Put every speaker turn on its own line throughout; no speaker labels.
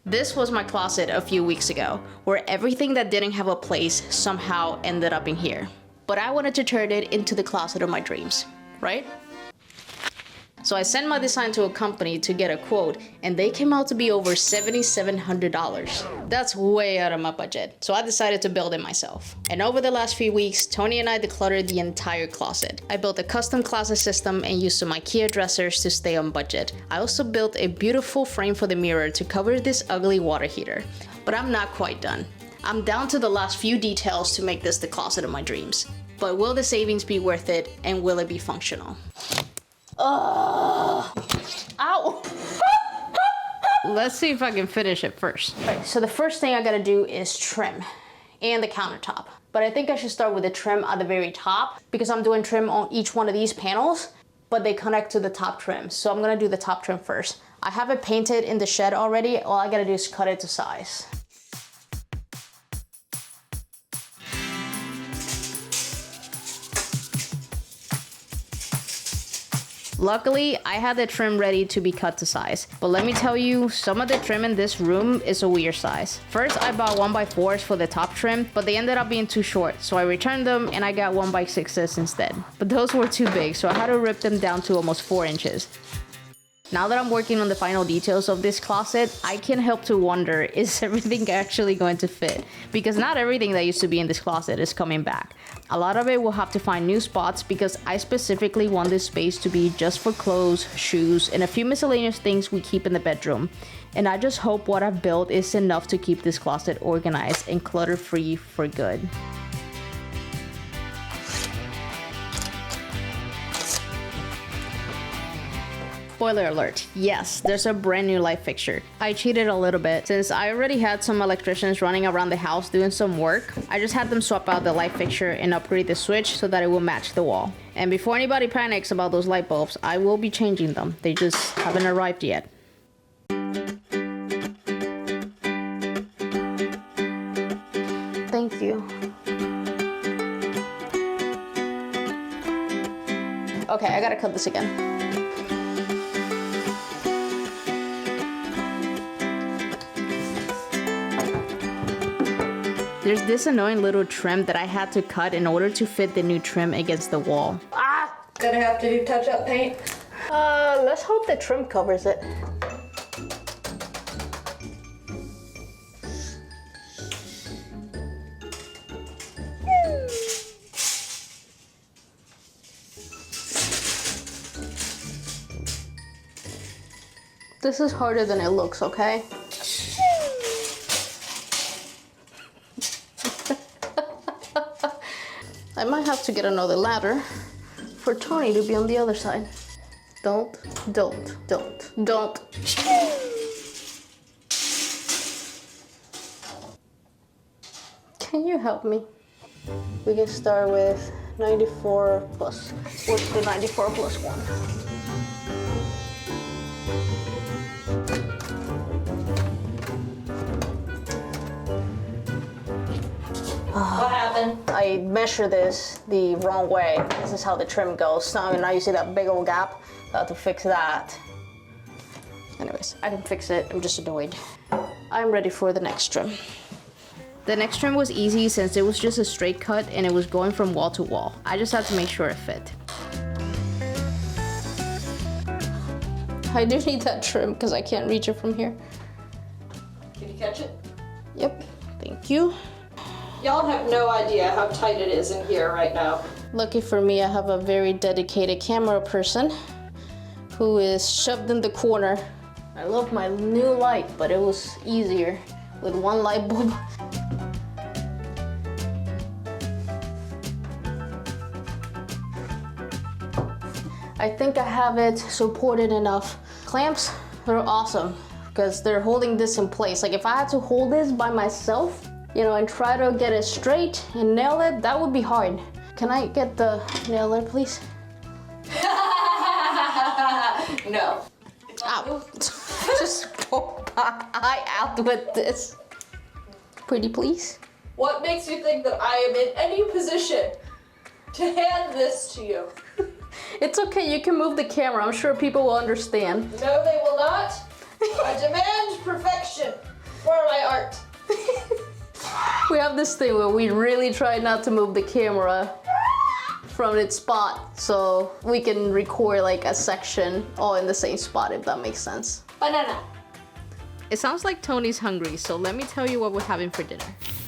This was my closet a few weeks ago, where everything that didn't have a place somehow ended up in here. But I wanted to turn it into the closet of my dreams, right? So I sent my design to a company to get a quote, and they came out to be over $7,700. That's way out of my budget, so I decided to build it myself. And over the last few weeks, Tony and I decluttered the entire closet. I built a custom closet system and used some IKEA dressers to stay on budget. I also built a beautiful frame for the mirror to cover this ugly water heater. But I'm not quite done. I'm down to the last few details to make this the closet of my dreams. But will the savings be worth it, and will it be functional? Ow! Let's see if I can finish it first. Alright, so the first thing I gotta do is trim and the countertop. But I think I should start with the trim at the very top because I'm doing trim on each one of these panels, but they connect to the top trim. So I'm gonna do the top trim first. I have it painted in the shed already. All I gotta do is cut it to size. Luckily, I had the trim ready to be cut to size. But let me tell you, some of the trim in this room is a weird size. First, I bought 1x4s for the top trim, but they ended up being too short. So I returned them and I got 1x6s instead. But those were too big, so I had to rip them down to almost 4 inches. Now that I'm working on the final details of this closet, I can't help to wonder, is everything actually going to fit? Because not everything that used to be in this closet is coming back. A lot of it will have to find new spots because I specifically want this space to be just for clothes, shoes, and a few miscellaneous things we keep in the bedroom. And I just hope what I've built is enough to keep this closet organized and clutter-free for good. Spoiler alert, yes, there's a brand new light fixture. I cheated a little bit since I already had some electricians running around the house doing some work. I just had them swap out the light fixture and upgrade the switch so that it will match the wall. And before anybody panics about those light bulbs, I will be changing them. They just haven't arrived yet. Thank you. Okay, I gotta cut this again. There's this annoying little trim that I had to cut in order to fit the new trim against the wall. Ah!
Gonna have to do touch-up paint?
Let's hope the trim covers it. This is harder than it looks, okay? I might have to get another ladder for Tony to be on the other side. Don't. Can you help me? We can start with 94 plus. What's the 94 plus 1?
What happened?
I measure this the wrong way. This is how the trim goes. Now you see that big old gap? I have to fix that. Anyways, I can fix it. I'm just annoyed. I'm ready for the next trim. The next trim was easy since it was just a straight cut and it was going from wall to wall. I just had to make sure it fit. I do need that trim because I can't reach it from here.
Can you catch it?
Yep, thank you.
Y'all have no idea how tight it is in here right now.
Lucky for me, I have a very dedicated camera person who is shoved in the corner. I love my new light, but it was easier with one light bulb. I think I have it supported enough. Clamps are awesome because they're holding this in place. Like if I had to hold this by myself, you know, and try to get it straight and nail it, that would be hard. Can I get the nailer, please?
No.
Ow. Just poke my eye out with this. Pretty please?
What makes you think that I am in any position to hand this to you?
It's okay, you can move the camera. I'm sure people will understand.
No, they will not. I demand perfection for my art.
We have this thing where we really try not to move the camera from its spot so we can record like a section all in the same spot, if that makes sense.
Banana.
It sounds like Tony's hungry, so let me tell you what we're having for dinner.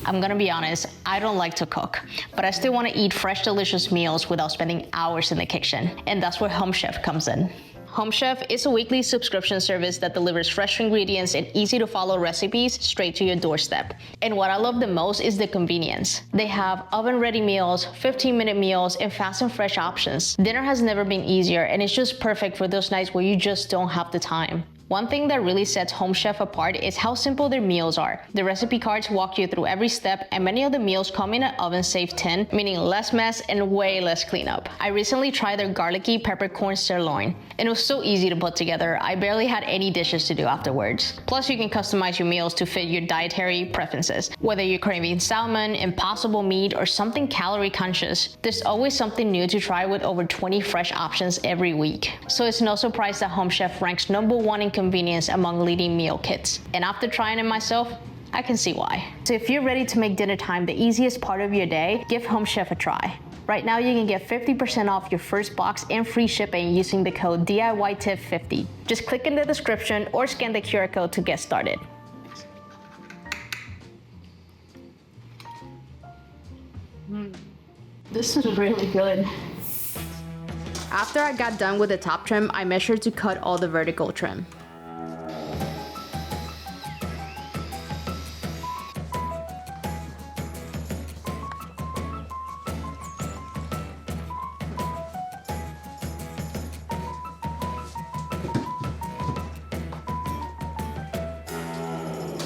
I'm gonna be honest, I don't like to cook, but I still wanna eat fresh, delicious meals without spending hours in the kitchen. And that's where Home Chef comes in. Home Chef is a weekly subscription service that delivers fresh ingredients and easy to follow recipes straight to your doorstep. And what I love the most is the convenience. They have oven ready meals, 15-minute meals, and fast and fresh options. Dinner has never been easier, and it's just perfect for those nights where you just don't have the time. One thing that really sets Home Chef apart is how simple their meals are. The recipe cards walk you through every step, and many of the meals come in an oven-safe tin, meaning less mess and way less cleanup. I recently tried their garlicky peppercorn sirloin, and it was so easy to put together. I barely had any dishes to do afterwards. Plus, you can customize your meals to fit your dietary preferences. Whether you're craving salmon, impossible meat, or something calorie conscious, there's always something new to try with over 20 fresh options every week. So it's no surprise that Home Chef ranks #1 in convenience among leading meal kits. And after trying it myself, I can see why. So if you're ready to make dinner time the easiest part of your day, give Home Chef a try. Right now you can get 50% off your first box and free shipping using the code DIYTIF50. Just click in the description or scan the QR code to get started. This is really good.
After I got done with the top trim, I measured to cut all the vertical trim.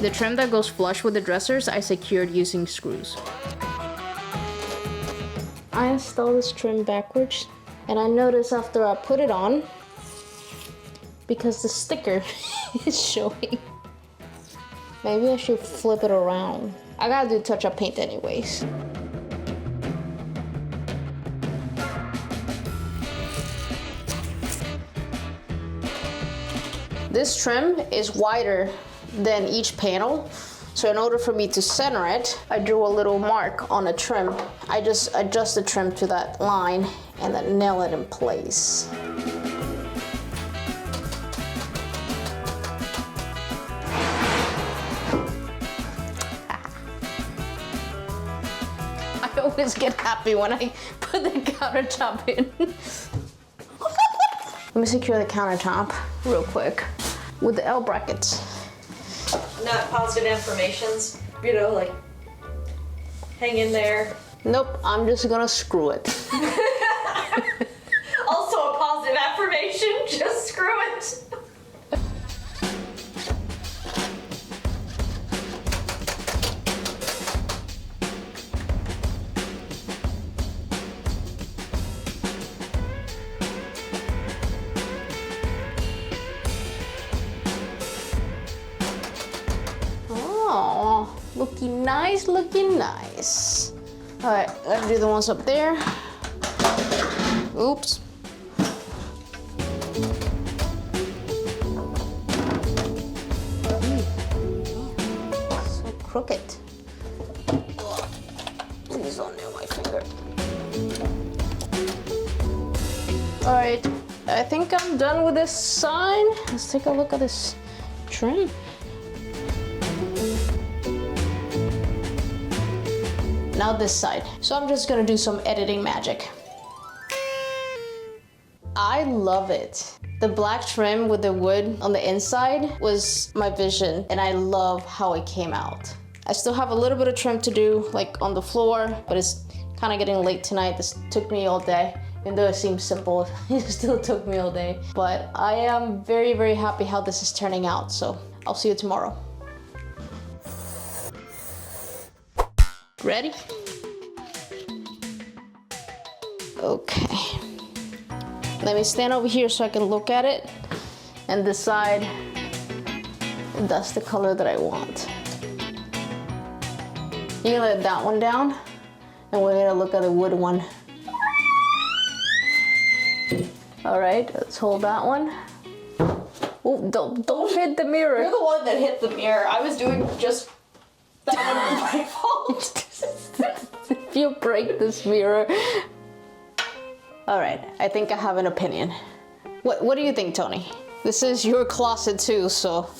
The trim that goes flush with the dressers, I secured using screws. I installed this trim backwards, and I noticed after I put it on, because the sticker is showing, maybe I should flip it around. I gotta do touch-up paint anyways. This trim is wider than each panel, so in order for me to center it, I drew a little mark on the trim. I just adjust the trim to that line and then nail it in place. I always get happy when I put the countertop in. Let me secure the countertop real quick with the L brackets.
Not positive affirmations, you know, like hang in there.
Nope, I'm just gonna screw it.
Also a positive affirmation, just screw it.
Oh, looking nice, looking nice. All right, let's do the ones up there. Oops. So crooked. Please don't nail my finger. All right, I think I'm done with this sign. Let's take a look at this trim. Now this side. So I'm just gonna do some editing magic. I love it. The black trim with the wood on the inside was my vision, and I love how it came out. I still have a little bit of trim to do, like on the floor, but it's kind of getting late tonight. This took me all day. Even though it seems simple, it still took me all day. But I am very, very happy how this is turning out, so I'll see you tomorrow. Ready? Okay. Let me stand over here so I can look at it and decide if that's the color that I want. You can let that one down, and we're gonna look at the wood one. All right, let's hold that one. Oh, don't hit the mirror.
You're the one that hit the mirror. I was doing just that was my fault.
If you break this mirror. All right, I think I have an opinion. What do you think, Tony? This is your closet too, so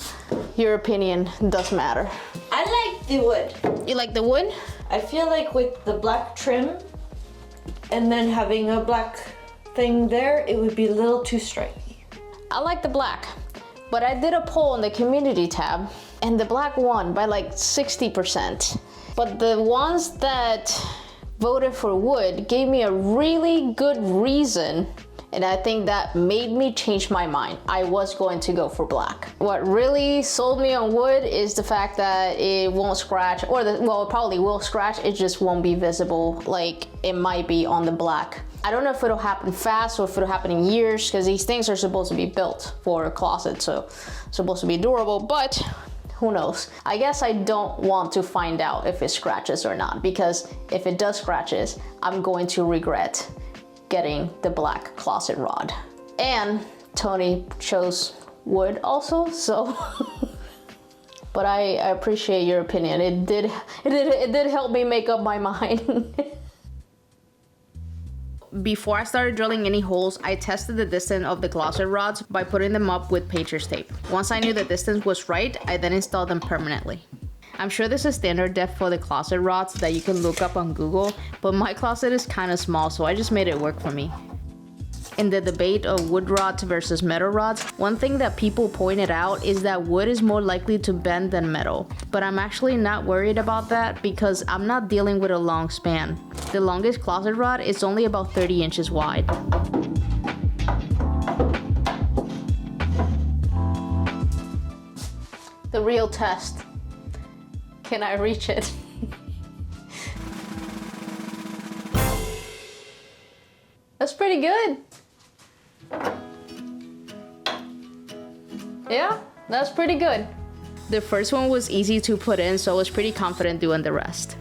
your opinion does matter.
I like the wood.
You like the wood?
I feel like with the black trim and then having a black thing there, it would be a little too striking.
I like the black, but I did a poll in the community tab and the black won by like 60%. But the ones that voted for wood gave me a really good reason, and I think that made me change my mind. I was going to go for black. What really sold me on wood is the fact that it won't scratch, or well, it probably will scratch, it just won't be visible like it might be on the black. I don't know if it'll happen fast or if it'll happen in years, because these things are supposed to be built for a closet, so supposed to be durable, but who knows? I guess I don't want to find out if it scratches or not, because if it does scratches, I'm going to regret getting the black closet rod. And Tony chose wood also, so but I appreciate your opinion. It did help me make up my mind. Before I started drilling any holes, I tested the distance of the closet rods by putting them up with painter's tape. Once I knew the distance was right, I then installed them permanently. I'm sure there's a standard depth for the closet rods that you can look up on Google, but my closet is kind of small, so I just made it work for me. In the debate of wood rods versus metal rods, one thing that people pointed out is that wood is more likely to bend than metal, but I'm actually not worried about that because I'm not dealing with a long span. The longest closet rod is only about 30 inches wide. The real test. Can I reach it? That's pretty good. Yeah, that's pretty good. The first one was easy to put in, so I was pretty confident doing the rest.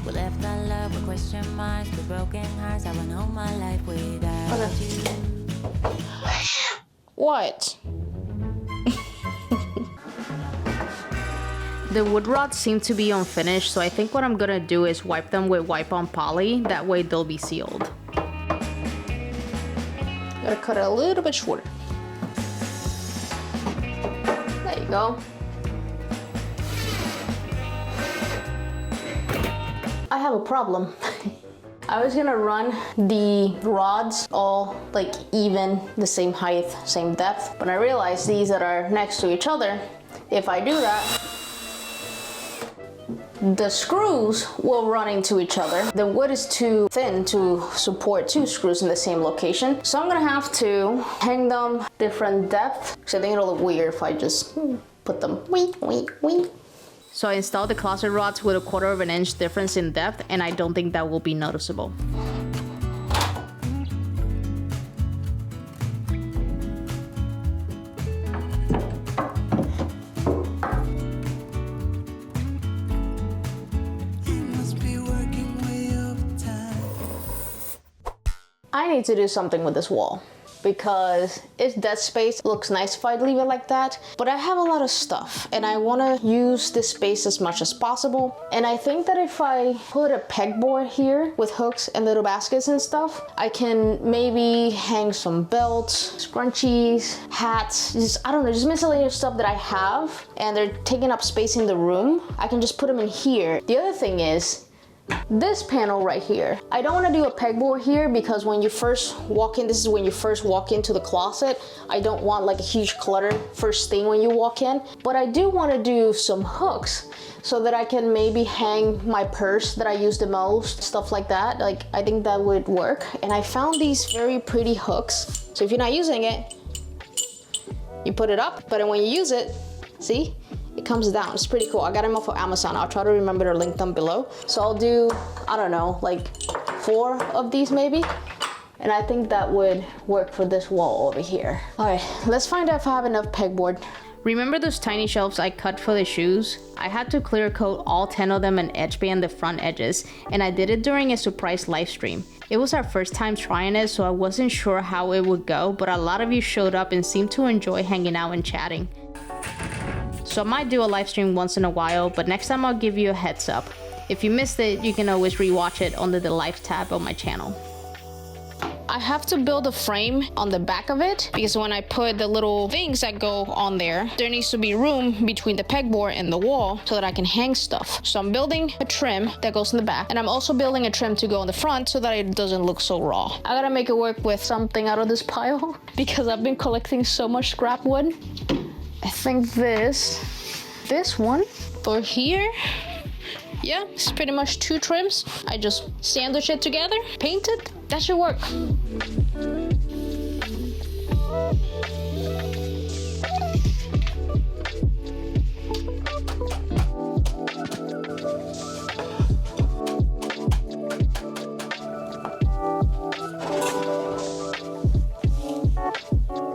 We left our love with question marks, with broken hearts. I went home my life without you.
What? The wood rods seem to be unfinished, so I think what I'm gonna do is wipe them with wipe-on poly. That way they'll be sealed. Gotta cut it a little bit shorter. There you go. I have a problem. I was gonna run the rods all like even, the same height, same depth, but I realized these that are next to each other, if I do that, the screws will run into each other. The wood is too thin to support two screws in the same location. So I'm gonna have to hang them different depth. So I think it'll look weird if I just put them wee. So I installed the closet rods with 1/4 of an inch difference in depth, and I don't think that will be noticeable. I need to do something with this wall because it's dead space. It looks nice if I leave it like that, but I have a lot of stuff and I want to use this space as much as possible. And I think that if I put a pegboard here with hooks and little baskets and stuff, I can maybe hang some belts, scrunchies, hats, just, I don't know, just miscellaneous stuff that I have and they're taking up space in the room. I can just put them in here. The other thing is, this panel right here, I don't want to do a pegboard here because when you first walk in, this is when you first walk into the closet. I don't want like a huge clutter first thing when you walk in, but I do want to do some hooks so that I can maybe hang my purse that I use the most, stuff like that. Like, I think that would work. And I found these very pretty hooks. So if you're not using it, you put it up, but then when you use it, see? It comes down. It's pretty cool. I got them off of Amazon. I'll try to remember to link them below. So I'll do, I don't know, like 4 of these maybe. And I think that would work for this wall over here. All right, let's find out if I have enough pegboard. Remember those tiny shelves I cut for the shoes? I had to clear coat all 10 of them and edge band the front edges, and I did it during a surprise live stream. It was our first time trying it, so I wasn't sure how it would go, but a lot of you showed up and seemed to enjoy hanging out and chatting. So I might do a live stream once in a while, but next time I'll give you a heads up. If you missed it, you can always rewatch it under the live tab on my channel. I have to build a frame on the back of it because when I put the little things that go on there, there needs to be room between the pegboard and the wall so that I can hang stuff. So I'm building a trim that goes in the back, and I'm also building a trim to go in the front so that it doesn't look so raw. I gotta make it work with something out of this pile because I've been collecting so much scrap wood. I think this one for here. Yeah, it's pretty much 2 trims. I just sandwich it together, paint it, that should work.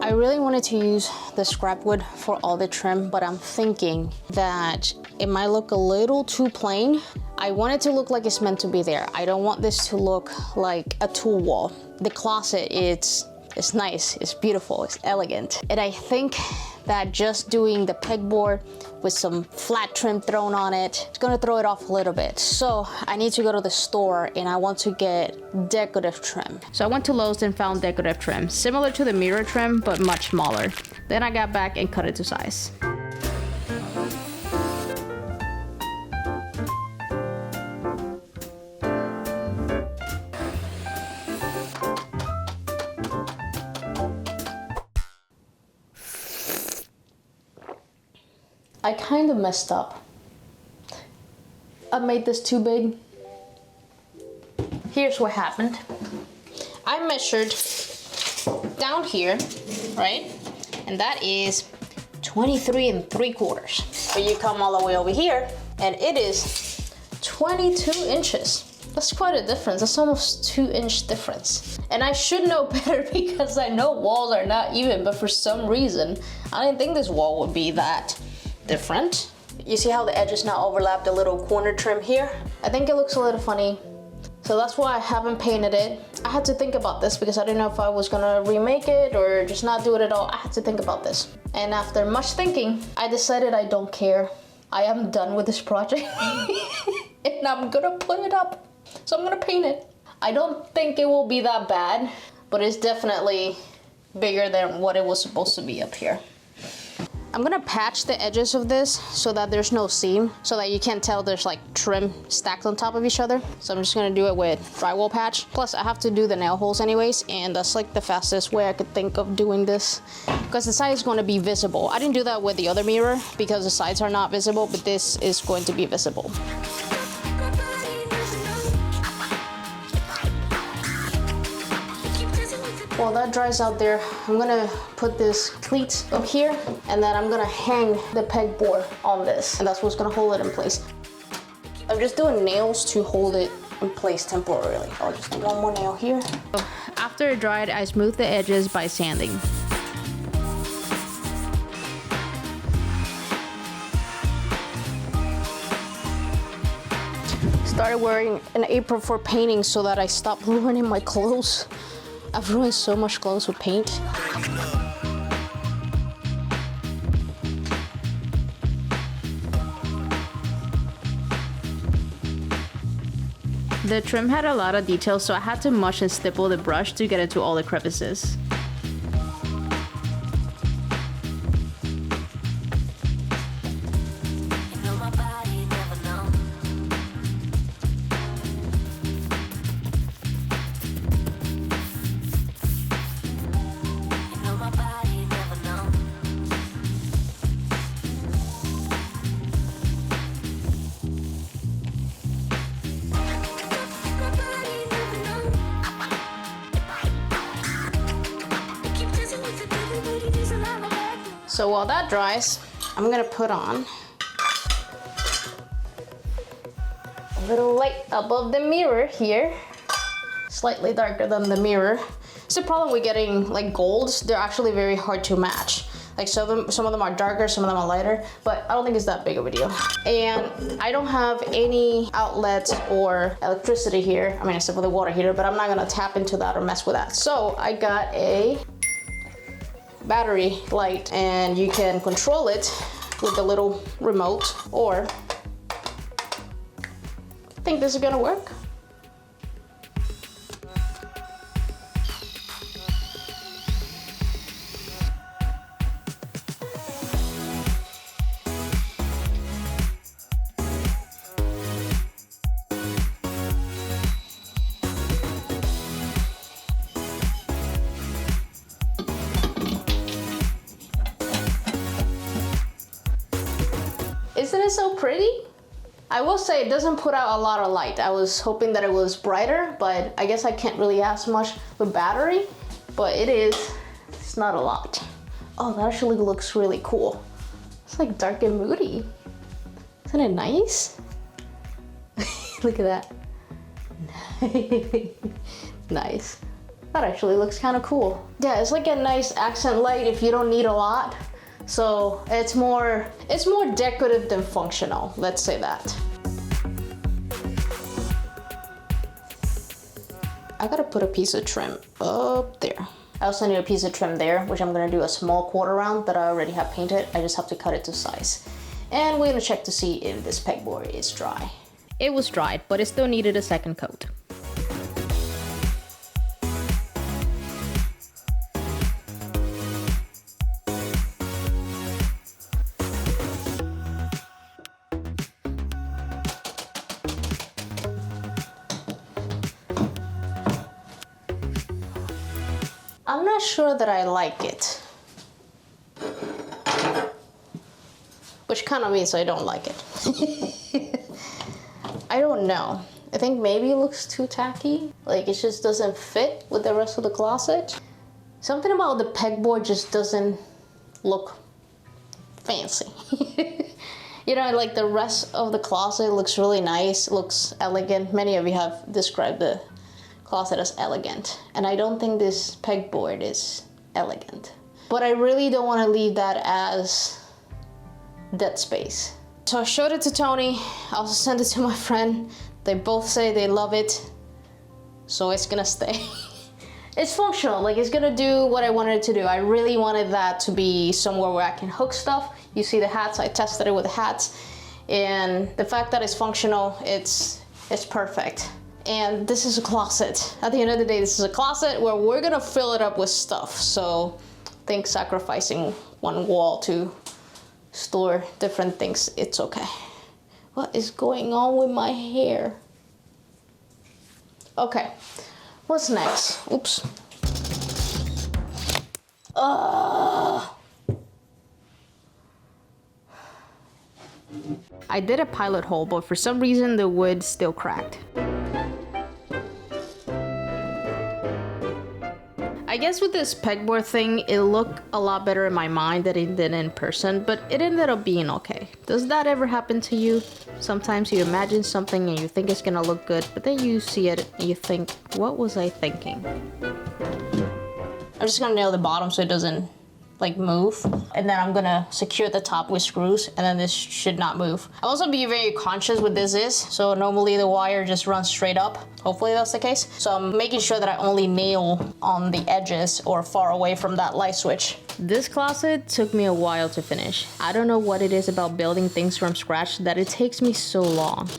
I really wanted to use the scrap wood for all the trim, but I'm thinking that it might look a little too plain. I want it to look like it's meant to be there. I don't want this to look like a tool wall. The closet, it's nice, it's beautiful, it's elegant. And I think that just doing the pegboard with some flat trim thrown on it, it's gonna throw it off a little bit. So I need to go to the store and I want to get decorative trim. So I went to Lowe's and found decorative trim, similar to the mirror trim, but much smaller. Then I got back and cut it to size. I kind of messed up. I made this too big. Here's what happened. I measured down here, right? And that is 23 3/4. But you come all the way over here and it is 22 inches. That's quite a difference. That's almost 2-inch difference. And I should know better because I know walls are not even, but for some reason, I didn't think this wall would be that different. You see how the edges now overlap the little corner trim here? I think it looks a little funny. So that's why I haven't painted it. I had to think about this because I didn't know if I was gonna remake it or just not do it at all. I had to think about this. And after much thinking, I decided I don't care. I am done with this project and I'm gonna put it up. So I'm gonna paint it. I don't think it will be that bad, but it's definitely bigger than what it was supposed to be up here. I'm gonna patch the edges of this so that there's no seam, so that you can't tell there's like trim stacked on top of each other. So I'm just gonna do it with drywall patch. Plus I have to do the nail holes anyways, and that's like the fastest way I could think of doing this because the side is gonna be visible. I didn't do that with the other mirror because the sides are not visible, but this is going to be visible. While that dries out there, I'm gonna put this cleat up here and then I'm gonna hang the pegboard on this, and that's what's gonna hold it in place. I'm just doing nails to hold it in place temporarily. I'll just do one more nail here. After it dried, I smoothed the edges by sanding. Started wearing an apron for painting so that I stopped ruining my clothes. I've ruined so much clothes with paint. The trim had a lot of details, so I had to mush and stipple the brush to get into all the crevices. So while that dries, I'm gonna put on a little light above the mirror here. Slightly darker than the mirror. It's the problem with getting like golds. They're actually very hard to match. Like some of them are darker, some of them are lighter, but I don't think it's that big of a deal. And I don't have any outlets or electricity here. I mean, except for the water heater, but I'm not gonna tap into that or mess with that. So I got a battery light, and you can control it with the little remote, or I think this is gonna work. Isn't it so pretty? I will say it doesn't put out a lot of light. I was hoping that it was brighter, but I guess I can't really ask much with battery, but it's not a lot. Oh, that actually looks really cool. It's like dark and moody. Isn't it nice? Look at that. Nice. That actually looks kind of cool. Yeah, it's like a nice accent light if you don't need a lot. So it's more decorative than functional, let's say that. I gotta put a piece of trim up there. I also need a piece of trim there, which I'm gonna do a small quarter round that I already have painted. I just have to cut it to size. And we're gonna check to see if this pegboard is dry.
It was dried, but it still needed a second coat.
I'm not sure that I like it. Which kind of means I don't like it. I don't know. I think maybe it looks too tacky. Like it just doesn't fit with the rest of the closet. Something about the pegboard just doesn't look fancy. You know, like the rest of the closet looks really nice, looks elegant. Many of you have described the closet as elegant, and I don't think this pegboard is elegant. But I really don't want to leave that as dead space. So I showed it to Tony, I also sent it to my friend. They both say they love it, so it's gonna stay. It's functional, like it's gonna do what I wanted it to do. I really wanted that to be somewhere where I can hook stuff. You see the hats, I tested it with the hats, and the fact that it's functional, it's perfect. And this is a closet. At the end of the day, this is a closet where we're gonna fill it up with stuff. So I think sacrificing one wall to store different things, it's okay. What is going on with my hair? Okay, what's next? Oops.
I did a pilot hole, but for some reason the wood still cracked. I guess with this pegboard thing, it looked a lot better in my mind than it did in person, but it ended up being okay. Does that ever happen to you? Sometimes you imagine something and you think it's gonna look good, but then you see it and you think, what was I thinking?
I'm just gonna nail the bottom so it doesn't like move, and then I'm gonna secure the top with screws, and then this should not move. I'll also be very conscious what this is, so normally the wire just runs straight up. Hopefully that's the case. So I'm making sure that I only nail on the edges or far away from that light switch.
This closet took me a while to finish. I don't know what it is about building things from scratch that it takes me so long.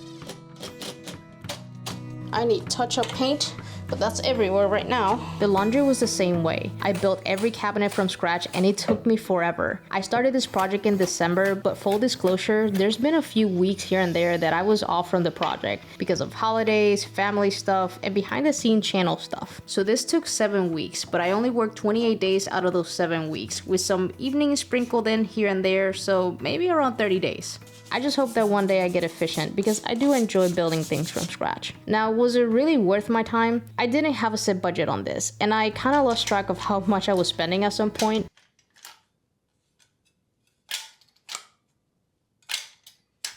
I need touch-up paint, but that's everywhere right now.
The laundry was the same way. I built every cabinet from scratch and it took me forever. I started this project in December, but full disclosure, there's been a few weeks here and there that I was off from the project because of holidays, family stuff, and behind the scenes channel stuff. So this took 7 weeks, but I only worked 28 days out of those 7 weeks, with some evenings sprinkled in here and there, so maybe around 30 days. I just hope that one day I get efficient because I do enjoy building things from scratch. Now, was it really worth my time? I didn't have a set budget on this, and I kind of lost track of how much I was spending at some point.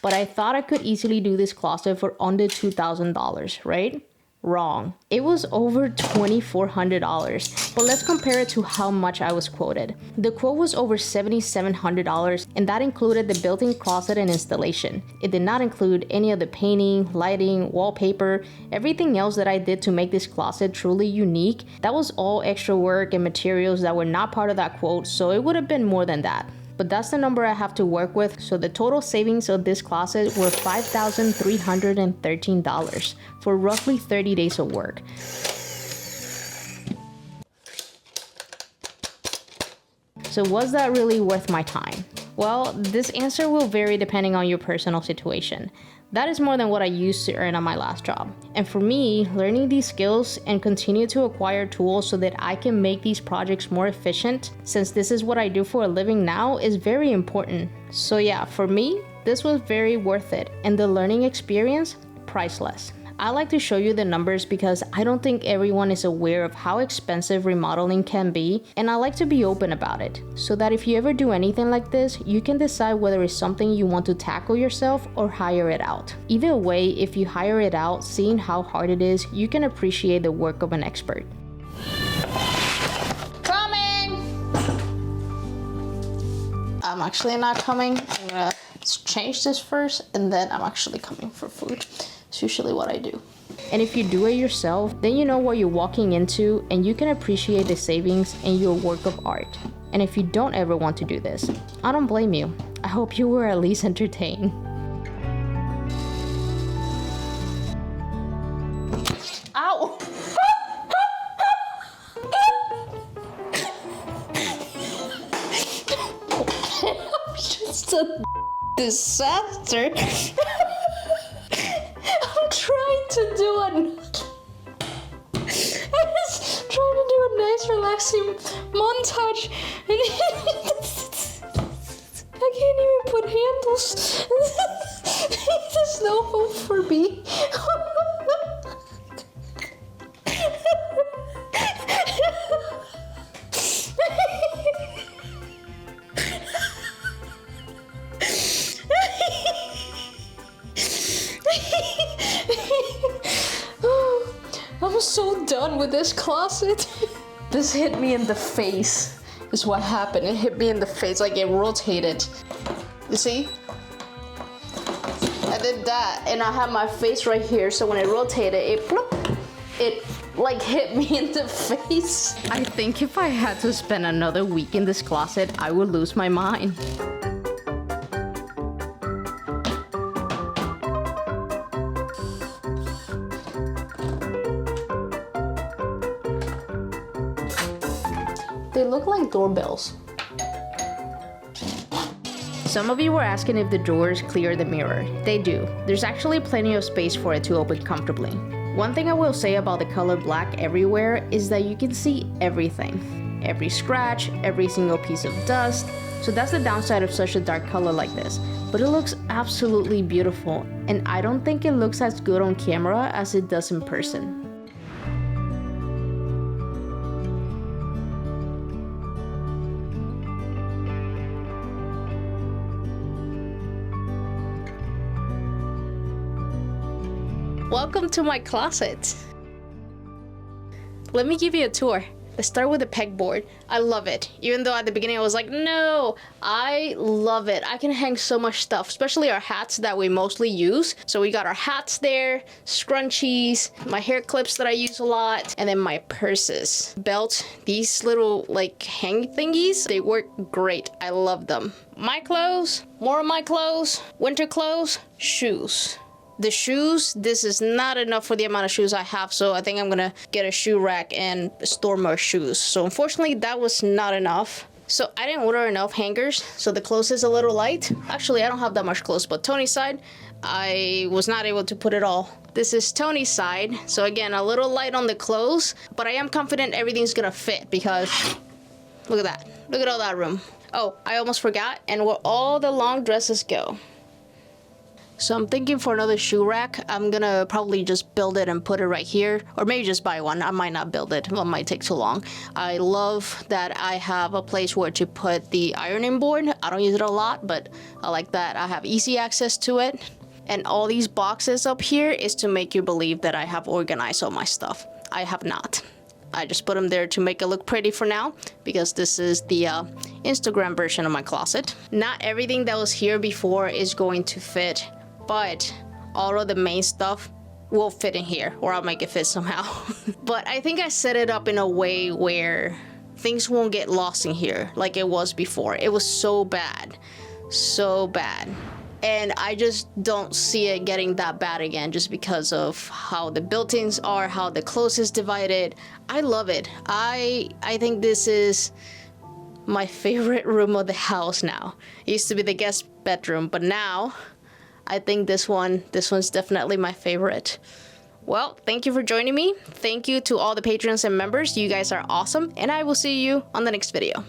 But I thought I could easily do this closet for under $2,000, right?
Wrong. It was over $2,400, but let's compare it to how much I was quoted. The quote was over $7,700, and that included the built-in closet and installation. It did not include any of the painting, lighting, wallpaper, everything else that I did to make this closet truly unique. That was all extra work and materials that were not part of that quote, so it would have been more than that. But that's the number I have to work with, so the total savings of this closet were $5,313 for roughly 30 days of work. So was that really worth my time? Well, this answer will vary depending on your personal situation. That is more than what I used to earn on my last job. And for me, learning these skills and continue to acquire tools so that I can make these projects more efficient, since this is what I do for a living now, is very important. So yeah, for me, this was very worth it, and the learning experience, priceless. I like to show you the numbers because I don't think everyone is aware of how expensive remodeling can be, and I like to be open about it, so that if you ever do anything like this, you can decide whether it's something you want to tackle yourself or hire it out. Either way, if you hire it out, seeing how hard it is, you can appreciate the work of an expert.
Coming! I'm actually not coming. I'm gonna change this first, and then I'm actually coming for food. It's usually what I do.
And if you do it yourself, then you know what you're walking into, and you can appreciate the savings in your work of art. And if you don't ever want to do this, I don't blame you. I hope you were at least entertained.
Ow! I'm just a disaster. Trying to do I was trying to do a nice relaxing montage and I can't even put handles. There's no hope for me. I'm so done with this closet. This hit me in the face, is what happened. It hit me in the face, like it rotated. You see? I did that, and I have my face right here, so when it rotated, it like hit me in the face.
I think if I had to spend another week in this closet, I would lose my mind.
They look like doorbells.
Some of you were asking if the drawers clear the mirror. They do. There's actually plenty of space for it to open comfortably. One thing I will say about the color black everywhere is that you can see everything. Every scratch, every single piece of dust. So that's the downside of such a dark color like this. But it looks absolutely beautiful, and I don't think it looks as good on camera as it does in person. Welcome to my closet. Let me give you a tour. Let's start with the pegboard. I love it. Even though at the beginning I was like, no, I love it. I can hang so much stuff, especially our hats that we mostly use. So we got our hats there, scrunchies, my hair clips that I use a lot, and then my purses. Belt, these little like hang thingies, they work great. I love them. My clothes, more of my clothes, winter clothes, shoes. The shoes, this is not enough for the amount of shoes I have, so I think I'm gonna get a shoe rack and store more shoes. So unfortunately, that was not enough. So I didn't order enough hangers, so the clothes is a little light. Actually, I don't have that much clothes, but Tony's side, I was not able to put it all. This is Tony's side, so again, a little light on the clothes, but I am confident everything's gonna fit because look at that. Look at all that room. Oh, I almost forgot, and where all the long dresses go. So I'm thinking for another shoe rack, I'm gonna probably just build it and put it right here, or maybe just buy one. I might not build it, it might take too long. I love that I have a place where to put the ironing board. I don't use it a lot, but I like that I have easy access to it. And all these boxes up here is to make you believe that I have organized all my stuff. I have not. I just put them there to make it look pretty for now, because this is the Instagram version of my closet. Not everything that was here before is going to fit, but all of the main stuff will fit in here, or I'll make it fit somehow. But I think I set it up in a way where things won't get lost in here like it was before. It was so bad. So bad. And I just don't see it getting that bad again, just because of how the built-ins are, how the clothes is divided. I love it. I think this is my favorite room of the house now. It used to be the guest bedroom, but now I think this one's definitely my favorite. Well, thank you for joining me. Thank you to all the patrons and members. You guys are awesome, and I will see you on the next video.